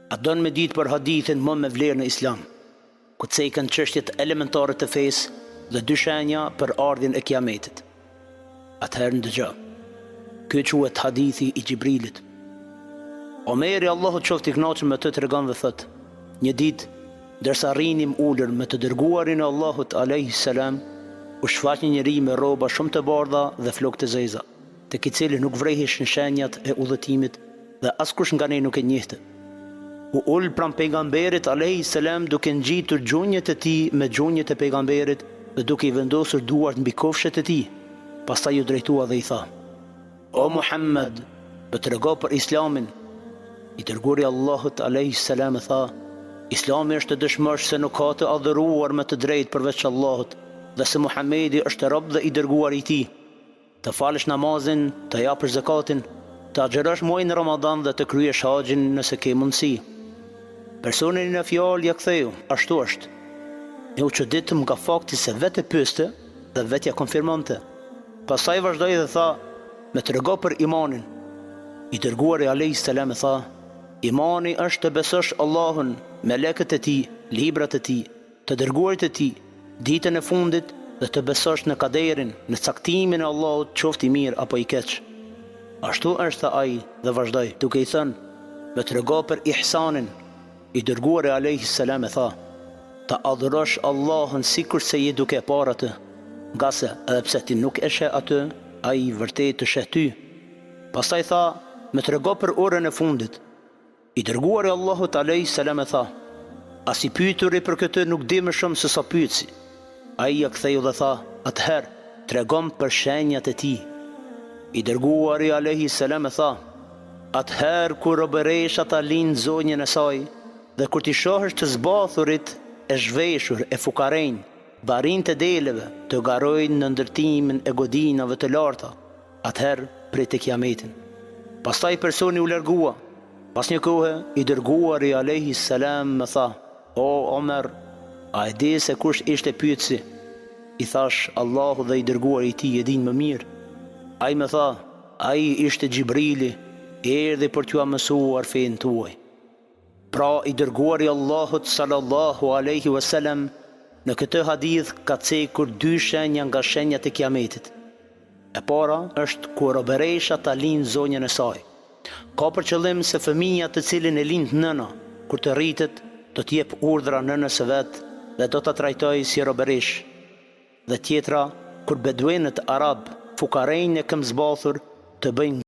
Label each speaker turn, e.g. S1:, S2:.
S1: A don me ditë për hadithin më me vlerë në islam, ku cekën çështjet elementare të fesë dhe dy shenja për ardhjen e kiametit. Atëherë ndëgjë. Ky quhet hadithi i Gjibrilit. Omeri, Allahu qoftë i kënaqur me të, tregon dhe thot: një ditë, ndërsa rrinim ulur me të dërguarin e Allahut alayhi salam, u shfaq një njeri me rroba shumë të bardha dhe flokë të zeza, tek i cili nuk vrehishin shenjat e udhëtimit dhe askush nga ne nuk e njehte. U ul pranë pejgamberit alayhi salam duke ngjitur gjunjët e tij me gjunjët e pejgamberit dhe duke i vendosur duart mbi kofshët e tij. Pastaj u drejtua dhe i tha: O Muhammed, më trego për Islamin. I dërguari Allahut alayhi salam tha: Islami është të dëshmosh se nuk ka të adhuruar me të drejtë përveç Allahut dhe se Muhamedi është rob dhe i dërguari i tij. Të falësh namazin, të japësh zakatin, të agjërosh muajin Ramadan dhe të kryesh haxhin nëse ke mundësi. Personin në fjalë ja ktheu: ashtu është. Ne u çuditëm nga fakti se vetë pyeste dhe vetja konfirmonte. Pastaj vazhdoi dhe tha: me trego për imanin. I dërguari alayhi salam tha: imani është të besosh Allahun, melekët e tij, librat e tij, të dërguarit e tij, ditën e fundit dhe të besosh në kaderin, në caktimin e Allahut, qoftë i mirë apo i keq. Ashtu është, tha ai dhe vazhdoi duke i thënë: me trego për ihsanin. I dërguari alayhi salam tha: ta adhurosh Allahun sikur se je duke e parë atë, nga se edhe pse ti nuk e sheh atë, ai vërtet të sheh ty. Pastaj tha: me trego për orën e fundit. I dërguari Allahut alayhi salam tha: as i pyeturi për këtë nuk di më shumë se sa pyetsi. Ai ja ktheu dhe tha: atëherë tregom për shenjat e tij. I dërguari alayhi salam tha: atëherë kur robëresha ta lind zonjën e saj dhe kur ti shohësh të zbathurit, e zhveshur, e fukarejn, barin të deleve, të garojnë në ndërtimin e godinave të larta, atëherë prit e kiametin. Pastaj personi u largua. Pas një kohe, i dërguari alayhi salam më tha: o Omer, a e di se kush ishte pyetësi? I thash: Allahu dhe i dërguari i tij e din më mirë. Ai më tha: ai ishte Gjibrili, erdhi për t'ju mësuar fen tuaj. Pra i dërguari Allahut sallallahu alaihi wasallam në këtë hadith ka cekur dy shenja nga shenjat e kiametit. E para është kur robëresha ta lind zonjën e saj. Ka për qëllim se fëmia të cilin e lind nëna, kur të rritet, do të jep urdhra nënës së vet dhe do ta trajtojë si robëresh. Dhe tjetra, kur beduenët arab, fukarejnë e këmbëzbathur, të bëjnë